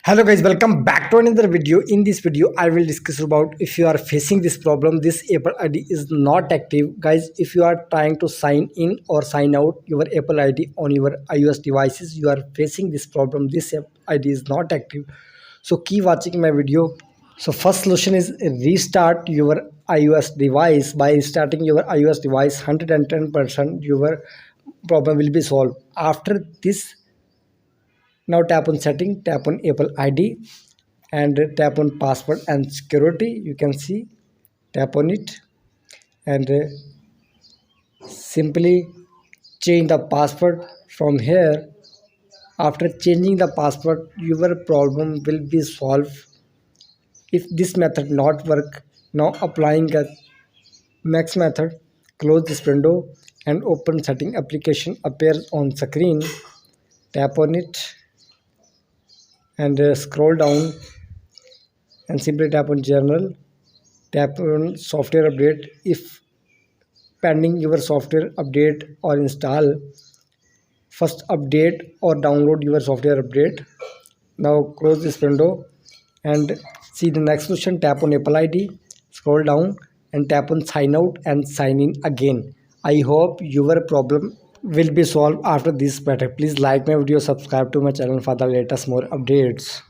Hello guys, welcome back to another video. In this video I will discuss about if you are facing this problem, this Apple ID is not active. Guys, if you are trying to sign in or sign out your Apple ID on your iOS devices, you are facing this problem, this ID is not active. So keep watching my video. So first solution is restart your iOS device. By restarting your iOS device, 110% your problem will be solved. After this, now tap on setting, tap on Apple ID and tap on password and security. You can see, tap on it and simply change the password from here. After changing the password, your problem will be solved. If this method not work, now applying a next method, close this window and open setting application appears on screen. Tap on it and scroll down and simply tap on general, tap on software update. If pending your software update or install, first update or download your software update. Now close this window and see the next solution. Tap on Apple ID, scroll down and tap on sign out and sign in again. I hope your problem will be solved after this method. Please like my video, subscribe to my channel for the latest more updates.